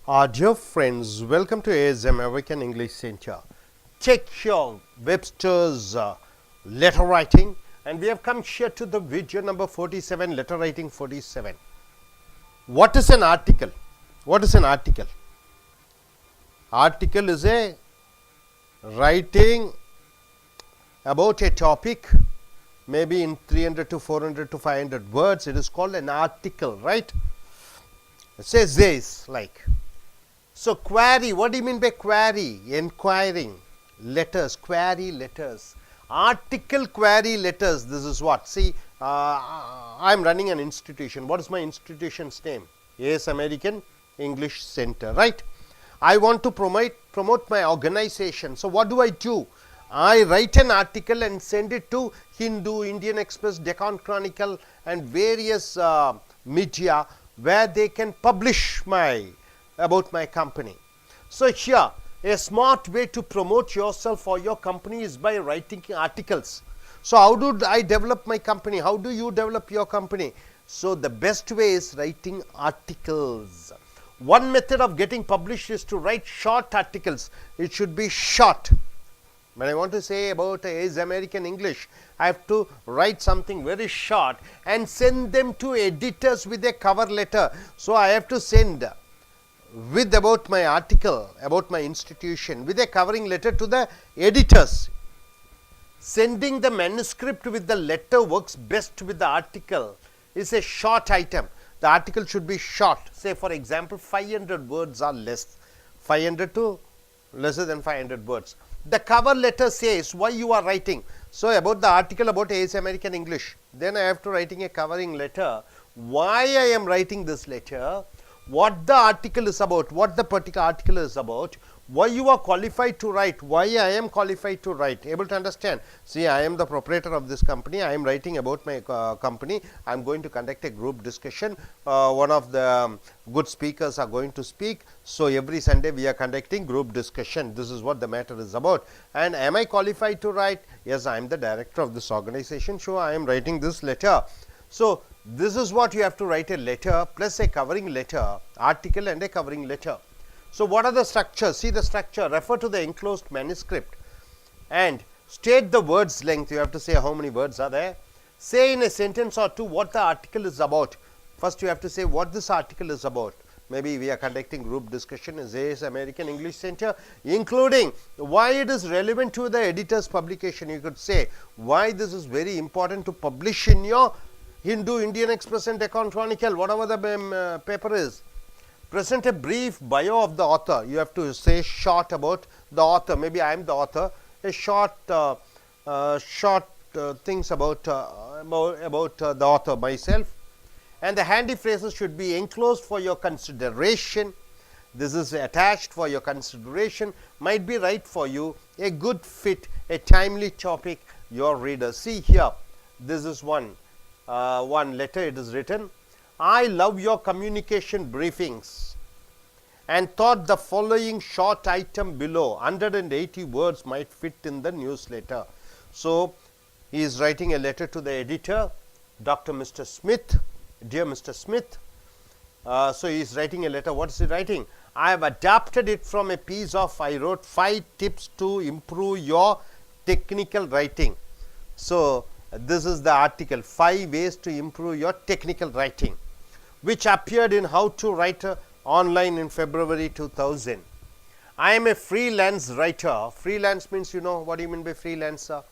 Dear friends, welcome to ASM American English Center. Check your Webster's letter writing, and we have come here to the video number 47, letter writing 47. What is an article? What is an article? Article is a writing about a topic, maybe in 300 to 400 to 500 words. It is called an article, right? It says this like. So, query, what do you mean by query? Enquiring, letters, query letters, article query letters. This is what? See, I am running an institution. What is my institution's name? AS American English Center, right? I want to promote my organization. So, what do? I write an article and send it to Hindu, Indian Express, Deccan Chronicle and various media where they can publish about my company. So, here a smart way to promote yourself or your company is by writing articles. So, how do I develop my company? How do you develop your company? So, the best way is writing articles. One method of getting published is to write short articles. It should be short. When I want to say about is American English, I have to write something very short and send them to editors with a cover letter. So, I have to send with about my article, about my institution, with a covering letter to the editors. Sending the manuscript with the letter works best with the article. It's a short item. The article should be short. Say for example, 500 words or less. 500 to lesser than 500 words. The cover letter says why you are writing. So, about the article about AS American English. Then I have to writing a covering letter. Why I am writing this letter? What the article is about, what the particular article is about, why you are qualified to write, why I am qualified to write, able to understand. See, I am the proprietor of this company, I am writing about my company, I am going to conduct a group discussion, one of the good speakers are going to speak. So, every Sunday we are conducting group discussion, this is what the matter is about. And am I qualified to write? Yes, I am the director of this organization, so I am writing this letter. So, this is what you have to write, a letter plus a covering letter, article and a covering letter. So, what are the structures? See the structure, refer to the enclosed manuscript and state the words length. You have to say how many words are there. Say in a sentence or two what the article is about. First, you have to say what this article is about. Maybe we are conducting group discussion in AS American English Center, including why it is relevant to the editor's publication. You could say why this is very important to publish in your Hindu, Indian Express and Deccan Chronicle, whatever the paper is. Present a brief bio of the author. You have to say short about the author. Maybe I am the author. A short things about the author myself. And the handy phrases should be enclosed for your consideration. This is attached for your consideration. Might be right for you. A good fit, a timely topic, your reader. See here, this is one letter. It is written, I love your communication briefings and thought the following short item below 180 words might fit in the newsletter. So, he is writing a letter to the editor, Dr. Mr. Smith, dear Mr. Smith. So, he is writing a letter. What is he writing? I have adapted it from a piece of, I wrote 5 tips to improve your technical writing. So, this is the article, 5 ways to improve your technical writing, which appeared in How to Write Online in February 2000. I am a freelance writer. Freelance means, you know, what do you mean by freelancer?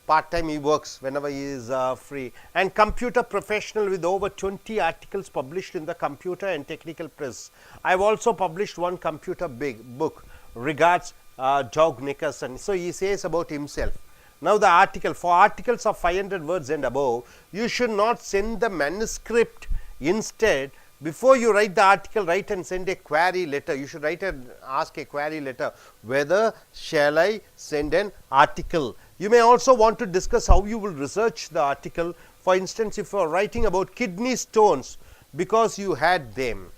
Part-time he works whenever he is free. And computer professional with over 20 articles published in the computer and technical press. I have also published one computer book. Regards, Doug Nickerson. So, he says about himself. Now, the article, for articles of 500 words and above, you should not send the manuscript. Instead, before you write the article, write and send a query letter. You should write and ask a query letter, whether shall I send an article. You may also want to discuss how you will research the article. For instance, if you are writing about kidney stones because you had them,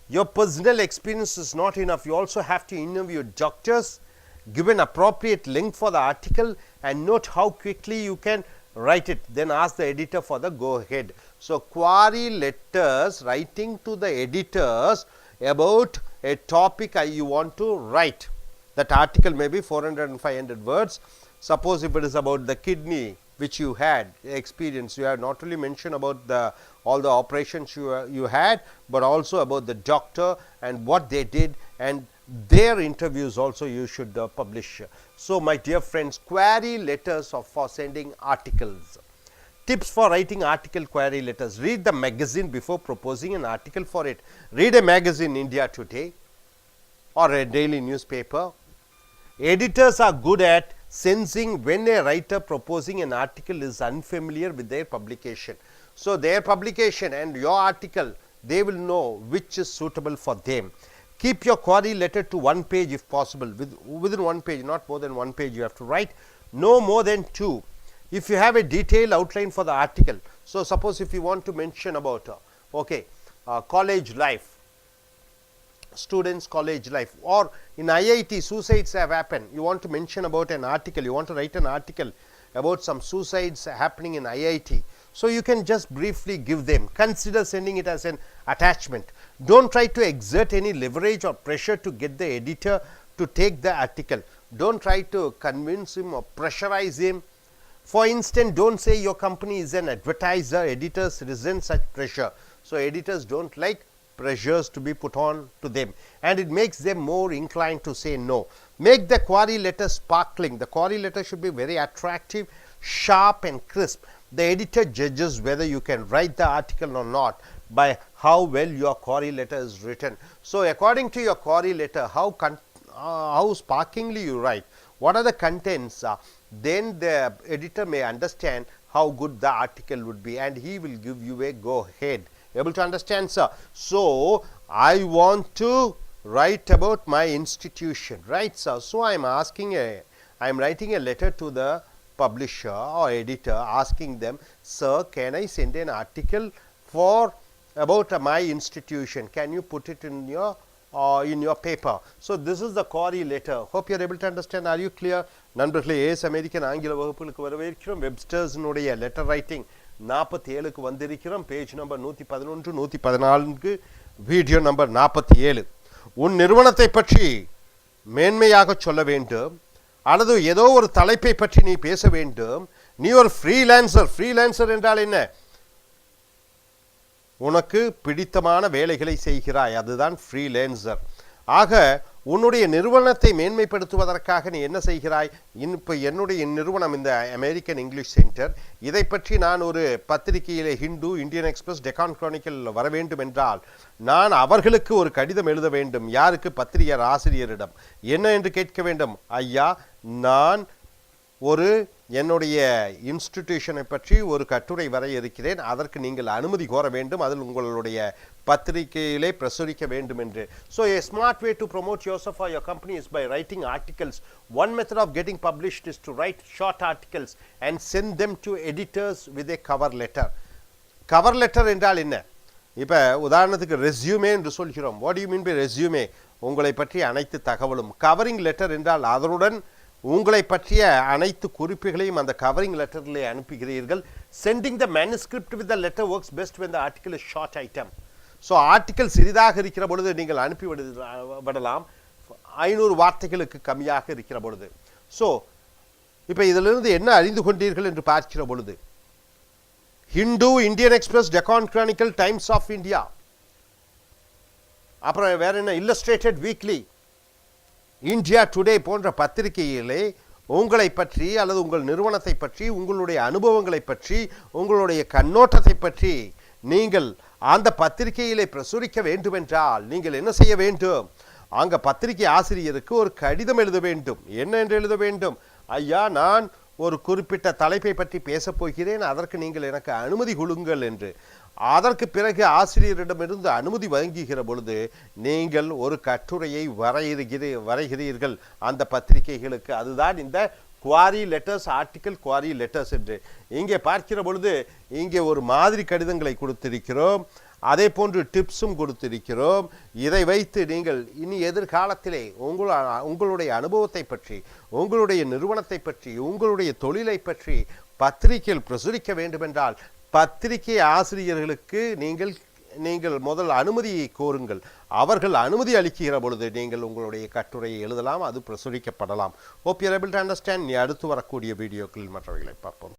your personal experience is not enough. You also have to interview doctors, give an appropriate link for the article and note how quickly you can write it, then ask the editor for the go ahead. So, query letters writing to the editors about a topic you want to write. That article may be 400 and 500 words. Suppose if it is about the kidney which you had experience, you have not only mentioned about all the operations you had, but also about the doctor and what they did, and their interviews also you should publish. So my dear friends, query letters for sending articles. Tips for writing article query letters. Read the magazine before proposing an article for it. Read a magazine, India Today or a daily newspaper. Editors are good at sensing when a writer proposing an article is unfamiliar with their publication. So their publication and your article, they will know which is suitable for them. Keep your query letter to 1 page if possible. Within 1 page, not more than 1 page you have to write. No more than 2. If you have a detailed outline for the article, so suppose if you want to mention about college life, students college life, or in IIT suicides have happened, you want to mention about an article, you want to write an article about some suicides happening in IIT, so you can just briefly give them. Consider sending it as an attachment. Don't try to exert any leverage or pressure to get the editor to take the article. Don't try to convince him or pressurize him. For instance, don't say your company is an advertiser. Editors resent such pressure. So editors don't like pressures to be put on to them, and it makes them more inclined to say no. Make the query letter sparkling. The query letter should be very attractive, sharp and crisp. The editor judges whether you can write the article or not by how well your query letter is written. So according to your query letter, how sparklingly you write, what are the contents, then the editor may understand how good the article would be, and he will give you a go ahead. Able to understand, sir? So I want to write about my institution, right, sir? So I am writing a letter to the publisher or editor asking them, sir, can I send an article about my institution? Can you put it in your paper? So this is the query letter. Hope you are able to understand. Are you clear? நண்பர்களே, ace American ஆங்கில வகுப்புகளுக்கு வரவேற்கிறோம். வெப்ஸ்டர்ஸினுடைய letter writing 47க்கு வந்திருக்கிறோம். Page number 111, 114, video number 47. உன் நிறுவனத்தை பற்றி மேன்மையாக சொல்ல வேண்டும், அல்லது ஏதோ ஒரு தலைப்பை பற்றி நீ பேச வேண்டும். நீ ஒரு ஃப்ரீலான்சர். ஃப்ரீலான்சர் என்றால் என்ன? உனக்கு பிடித்தமான வேலைகளை செய்கிறாய், அதுதான் ஃப்ரீலான்சர். ஆக உன்னுடைய நிறுவனத்தை மேன்மைப்படுத்துவதற்காக நீ என்ன செய்கிறாய்? இப்போ என்னுடைய நிறுவனம் இந்த அமெரிக்கன் இங்கிலீஷ் சென்டர், இதை பற்றி நான் ஒரு பத்திரிகையிலே Hindu, Indian Express, Deccan Chronicle வர வேண்டும் என்றால் நான் அவர்களுக்கு ஒரு கடிதம் எழுத வேண்டும். யாருக்கு? பத்திரிகை ஆசிரியரிடம். என்ன என்று கேட்க வேண்டும்? ஐயா, நான் என்னுடைய இன்ஸ்டிடியூஷனை பற்றி ஒரு கட்டுரை வர இருக்கிறேன், அதற்கு நீங்கள் அனுமதி கோர வேண்டும், அதில் உங்களுடைய பத்திரிகையிலே பிரசுரிக்க வேண்டும் என்று. So a smart way to promote yourself or your company is by writing articles. One method of getting published is to write short articles and send them to editors with a cover letter. Cover letter என்றால் என்ன? இப்போ உதாரணத்துக்கு resume என்று சொல்கிறோம். What do you mean by resume? உங்களை பற்றிய அனைத்து தகவலும். கவரிங் லெட்டர் என்றால் அதனுடன் உங்களை பற்றிய அனைத்து குறிப்புகளையும் அந்த கவரிங் லெட்டரிலே அனுப்புகிறீர்கள். Sending the manuscript with the letter works best when the article is short item. So article சிறிதாக இருக்கிற பொழுது நீங்கள் அனுப்பிவிடலாம், 500 வார்த்தைகளுக்கு கம்மியாக இருக்கிற பொழுது. ஸோ இப்போ இதிலிருந்து என்ன அறிந்து கொண்டீர்கள் என்று பார்க்கிற பொழுது, Hindu, Indian Express, Deccan Chronicle, Times of India, அப்புறம் வேற என்ன, இல்லஸ்ட்ரேட்டட் வீக்லி, இந்தியா டுடே போன்ற பத்திரிகையிலே உங்களை பற்றி அல்லது உங்கள் நிறுவனத்தை பற்றி, உங்களுடைய அனுபவங்களை பற்றி, உங்களுடைய கண்ணோட்டத்தை பற்றி நீங்கள் அந்த பத்திரிகையிலே பிரசுரிக்க வேண்டுமென்றால் நீங்கள் என்ன செய்ய வேண்டும்? அங்கே பத்திரிகை ஆசிரியருக்கு ஒரு கடிதம் எழுத வேண்டும். என்ன என்று எழுத வேண்டும்? ஐயா, நான் ஒரு குறிப்பிட்ட தலைப்பை பற்றி பேசப் போகிறேன், அதற்கு நீங்கள் எனக்கு அனுமதி கொடுங்கள் என்று. அதற்கு பிறகு ஆசிரியரிடமிருந்து அனுமதி வழங்குகிற பொழுது நீங்கள் ஒரு கட்டுரையை வரைகிறீர்கள் அந்த பத்திரிகைகளுக்கு. அதுதான் இந்த quarry letters, article quarry letters என்று. இங்கே பார்க்கிற பொழுது இங்கே ஒரு மாதிரி கடிதங்களை கொடுத்திருக்கிறோம், அதே போன்று டிப்ஸும் கொடுத்திருக்கிறோம். இதை வைத்து நீங்கள் இனி எதிர்காலத்திலே உங்களுடைய அனுபவத்தை பற்றி, உங்களுடைய நிறுவனத்தை பற்றி, உங்களுடைய தொழிலை பற்றி பத்திரிகையில் பிரசுரிக்க வேண்டுமென்றால் பத்திரிகை ஆசிரியர்களுக்கு நீங்கள் நீங்கள் முதல் அனுமதியை கோருங்கள். அவர்கள் அனுமதி அளிக்கிற பொழுது நீங்கள் உங்களுடைய கட்டுரையை எழுதலாம், அது பிரசுரிக்கப்படலாம். Hope you are able to understand. அடுத்து வரக்கூடிய வீடியோக்களில் மற்றவைகளை பார்ப்போம்.